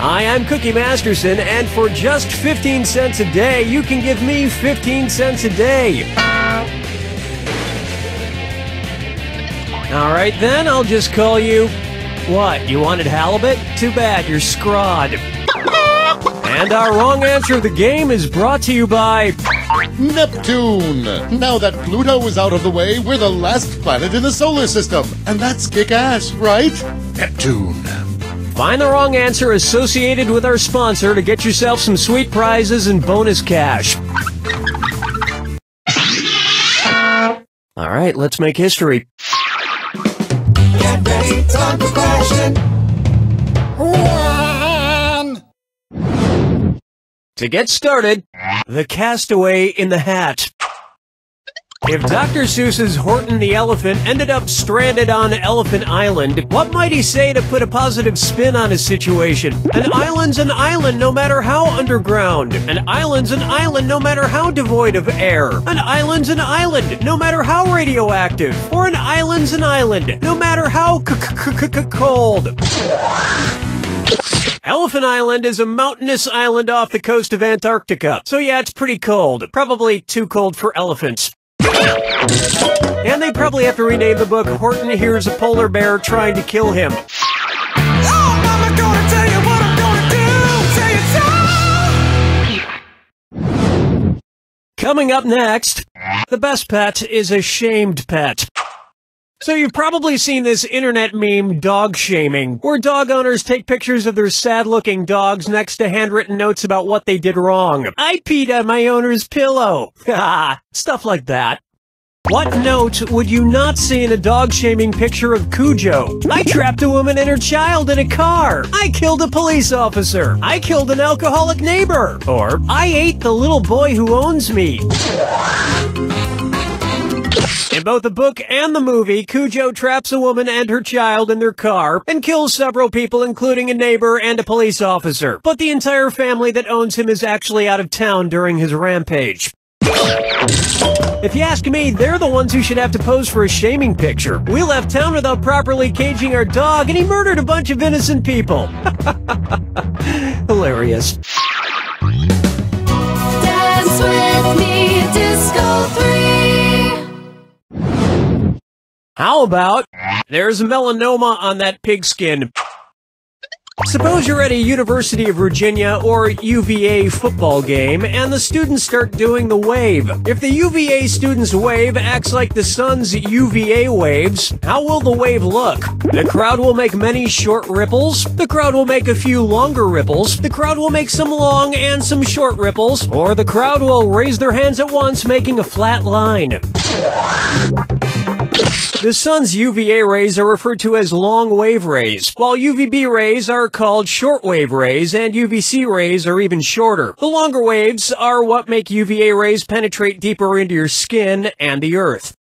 Hi, I'm Cookie Masterson, and for just 15 cents a day, you can give me 15 cents a day. Alright then, I'll just call you... What, you wanted halibut? Too bad, you're scrawed. And our wrong answer of the game is brought to you by... Neptune! Now that Pluto is out of the way, we're the last planet in the solar system. And that's kick-ass, right? Neptune. Find the wrong answer associated with our sponsor to get yourself some sweet prizes and bonus cash. Alright, let's make history. Get ready, time for question. To get started, the castaway in the hat. If Dr. Seuss's Horton the Elephant ended up stranded on Elephant Island, what might he say to put a positive spin on his situation? An island's an island no matter how underground. An island's an island no matter how devoid of air. An island's an island no matter how radioactive. Or an island's an island no matter how cold. Elephant Island is a mountainous island off the coast of Antarctica. So yeah, it's pretty cold. Probably too cold for elephants. And they probably have to rename the book Horton Hears a Polar Bear Trying to Kill Him. Oh, Mama, gonna tell you what I'm gonna do. Say it so. Coming up next, the best pet is a shamed pet. So you've probably seen this internet meme, dog shaming, where dog owners take pictures of their sad-looking dogs next to handwritten notes about what they did wrong. I peed on my owner's pillow. Ha! Stuff like that. What note would you not see in a dog-shaming picture of Cujo? I trapped a woman and her child in a car. I killed a police officer. I killed an alcoholic neighbor. Or, I ate the little boy who owns me. In both the book and the movie, Cujo traps a woman and her child in their car and kills several people, including a neighbor and a police officer. But the entire family that owns him is actually out of town during his rampage. If you ask me, they're the ones who should have to pose for a shaming picture. We left town without properly caging our dog, and he murdered a bunch of innocent people. Hilarious. Dance with me, Disco 3. How about, there's melanoma on that pigskin. Suppose you're at a University of Virginia or UVA football game, and the students start doing the wave. If the UVA students' wave acts like the sun's UVA waves, how will the wave look? The crowd will make many short ripples, the crowd will make a few longer ripples, the crowd will make some long and some short ripples, or the crowd will raise their hands at once, making a flat line. The sun's UVA rays are referred to as long wave rays, while UVB rays are called short wave rays, and UVC rays are even shorter. The longer waves are what make UVA rays penetrate deeper into your skin and the earth.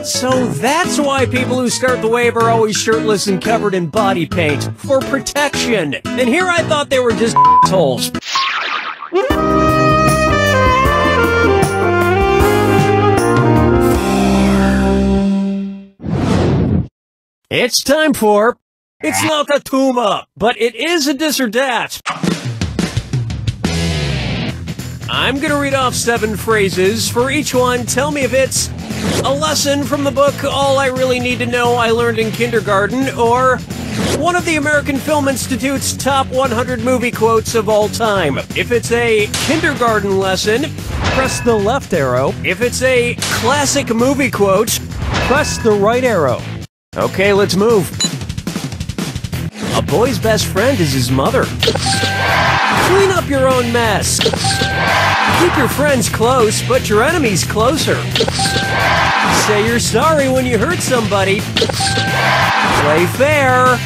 So that's why people who start the wave are always shirtless and covered in body paint, for protection. And here I thought they were just assholes. It's time for... It's not a tuma, but it is a this or that. I'm gonna read off 7 phrases. For each one, tell me if it's a lesson from the book All I Really Need to Know I Learned in Kindergarten, or one of the American Film Institute's top 100 movie quotes of all time. If it's a kindergarten lesson, press the left arrow. If it's a classic movie quote, press the right arrow. Okay, let's move. A boy's best friend is his mother. Clean up your own mess. Keep your friends close, but your enemies closer. Say you're sorry when you hurt somebody. Play fair.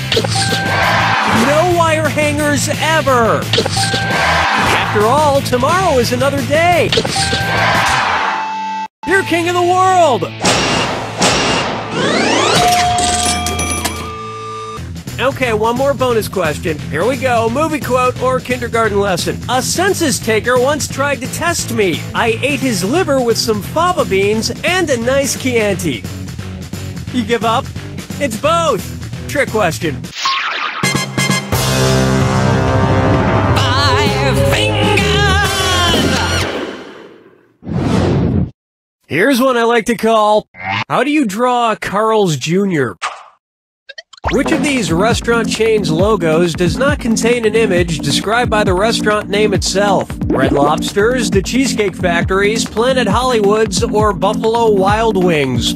No wire hangers ever. After all, tomorrow is another day. You're king of the world. Okay, one more bonus question. Here we go. Movie quote or kindergarten lesson. A census taker once tried to test me. I ate his liver with some fava beans and a nice Chianti. You give up? It's both. Trick question. fingers. Here's one I like to call, how do you draw Carl's Jr.? Which of these restaurant chains' logos does not contain an image described by the restaurant name itself? Red Lobster's, The Cheesecake Factory's, Planet Hollywood's, or Buffalo Wild Wings?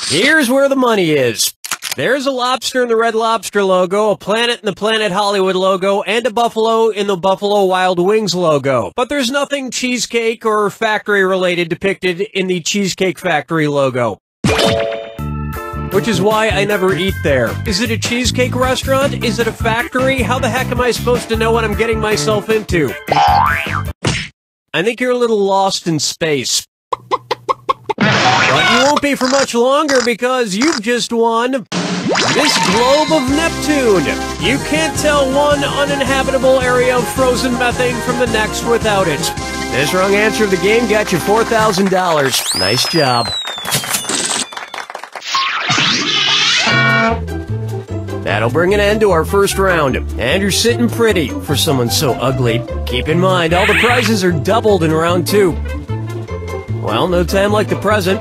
Here's where the money is. There's a lobster in the Red Lobster logo, a planet in the Planet Hollywood logo, and a buffalo in the Buffalo Wild Wings logo. But there's nothing cheesecake or factory related depicted in the Cheesecake Factory logo. Which is why I never eat there. Is it a cheesecake restaurant? Is it a factory? How the heck am I supposed to know what I'm getting myself into? I think you're a little lost in space. But you won't be for much longer because you've just won this globe of Neptune. You can't tell one uninhabitable area of frozen methane from the next without it. This wrong answer of the game got you $4,000. Nice job. That'll bring an end to our first round. And you're sitting pretty for someone so ugly. Keep in mind, all the prizes are doubled in round 2. Well, no time like the present.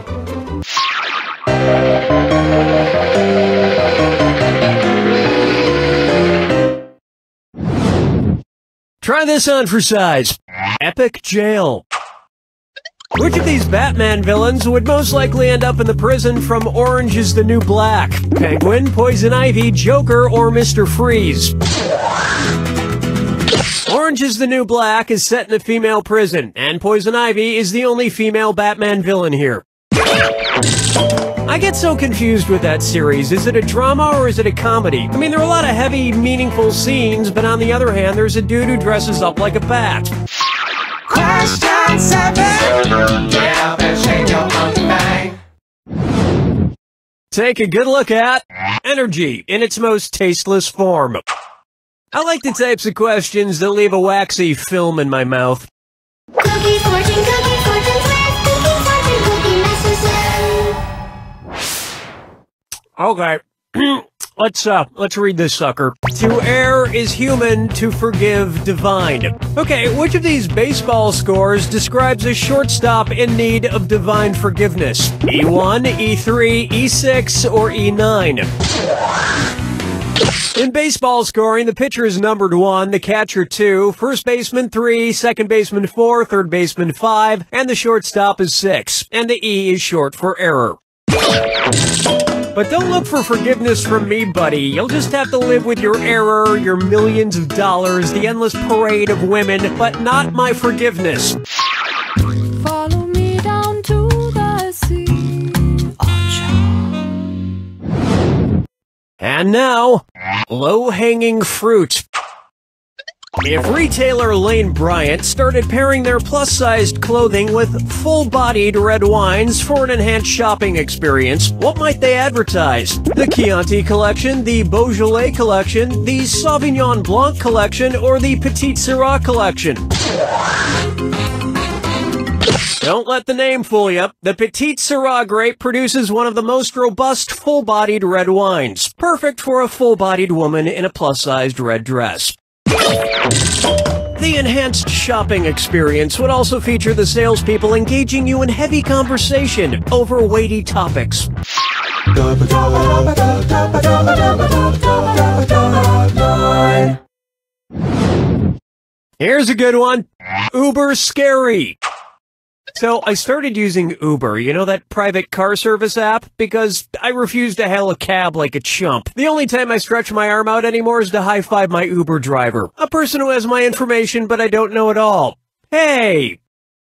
Try this on for size. Epic Jail. Which of these Batman villains would most likely end up in the prison from Orange is the New Black? Penguin, Poison Ivy, Joker, or Mr. Freeze? Orange is the New Black is set in a female prison, and Poison Ivy is the only female Batman villain here. I get so confused with that series. Is it a drama or is it a comedy? I mean, there are a lot of heavy, meaningful scenes, but on the other hand, there's a dude who dresses up like a bat. Question 7. Get up and shake your monkey bang. Take a good look at energy in its most tasteless form. I like the types of questions that leave a waxy film in my mouth. Cookie fortune twist. Cookie fortune, cookie master. Okay. Let's read this sucker. To err is human, to forgive divine. Okay, which of these baseball scores describes a shortstop in need of divine forgiveness? E1, E3, E6, or E9? In baseball scoring, the pitcher is numbered 1, the catcher 2, first baseman 3, second baseman 4, third baseman 5, and the shortstop is 6. And the E is short for error. But don't look for forgiveness from me, buddy. You'll just have to live with your error, your millions of dollars, the endless parade of women, but not my forgiveness. Follow me down to the sea. And now, low-hanging fruit. If retailer Lane Bryant started pairing their plus-sized clothing with full-bodied red wines for an enhanced shopping experience, what might they advertise? The Chianti collection, the Beaujolais collection, the Sauvignon Blanc collection, or the Petite Sirah collection? Don't let the name fool you. The Petite Sirah grape produces one of the most robust full-bodied red wines, perfect for a full-bodied woman in a plus-sized red dress. The enhanced shopping experience would also feature the salespeople engaging you in heavy conversation over weighty topics. Here's a good one. Uber scary. So I started using Uber, you know that private car service app? Because I refuse to hail a cab like a chump. The only time I stretch my arm out anymore is to high-five my Uber driver. A person who has my information but I don't know at all. Hey!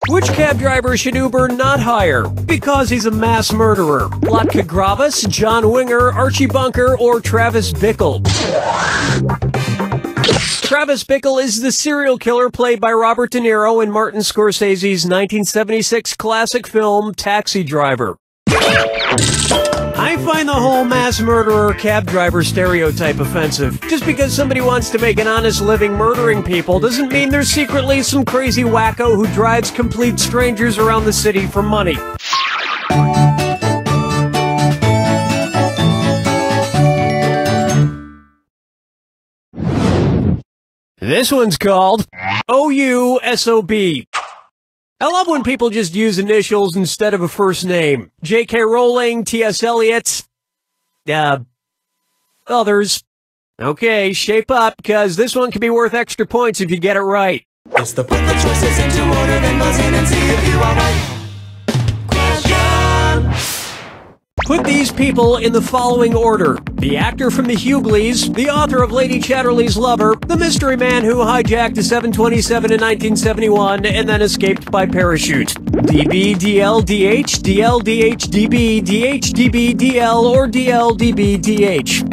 Which cab driver should Uber not hire? Because he's a mass murderer. Latka Gravis, John Winger, Archie Bunker, or Travis Bickle? Travis Bickle is the serial killer played by Robert De Niro in Martin Scorsese's 1976 classic film Taxi Driver. I find the whole mass murderer cab driver stereotype offensive. Just because somebody wants to make an honest living murdering people doesn't mean there's secretly some crazy wacko who drives complete strangers around the city for money. This one's called OUSOB. I love when people just use initials instead of a first name. J.K. Rowling, T.S. Eliot, others. Okay, shape up, because this one could be worth extra points if you get it right. It's the put the choices into order, then buzz in and see if you are right. Question. Put these people in the following order. The actor from the Hughleys, the author of Lady Chatterley's Lover, the mystery man who hijacked a 727 in 1971 and then escaped by parachute. DB, DL, DH, DL, DH, DB, DH, DB, DL, or DL, DB, DH.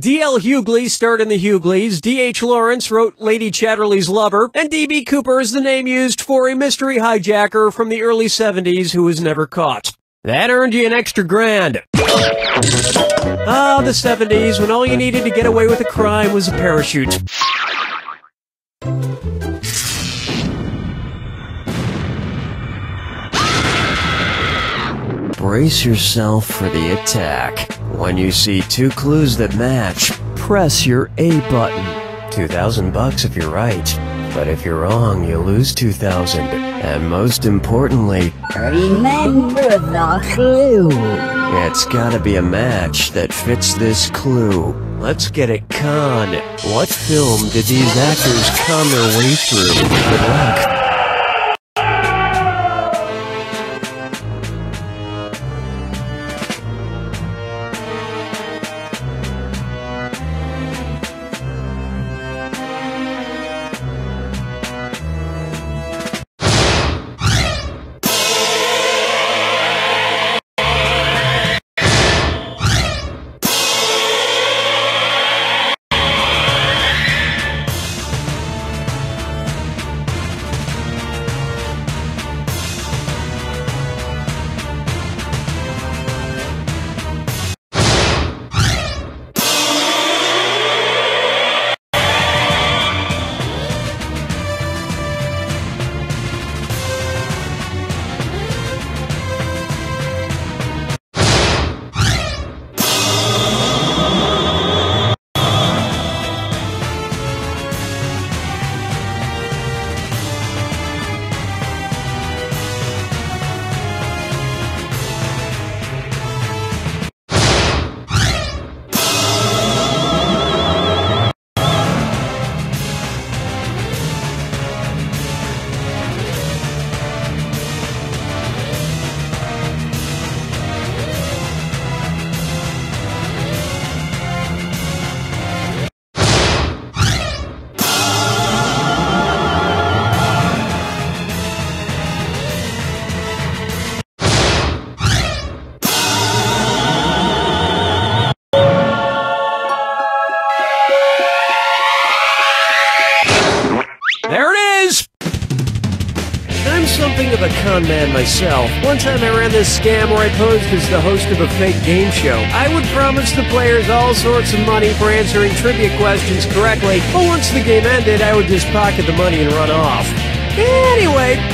D.L. Hughley starred in The Hughleys, D.H. Lawrence wrote Lady Chatterley's Lover, and D.B. Cooper is the name used for a mystery hijacker from the early 70s who was never caught. That earned you an extra grand. Ah, the 70s, when all you needed to get away with a crime was a parachute. Brace yourself for the attack. When you see two clues that match, press your A button. $2,000 if you're right. But if you're wrong, you lose $2,000. And most importantly, remember the clue. It's gotta be a match that fits this clue. Let's get it con. What film did these actors con their way through? Good luck. Something of a con man myself. One time I ran this scam where I posed as the host of a fake game show. I would promise the players all sorts of money for answering trivia questions correctly, but once the game ended, I would just pocket the money and run off. Anyway,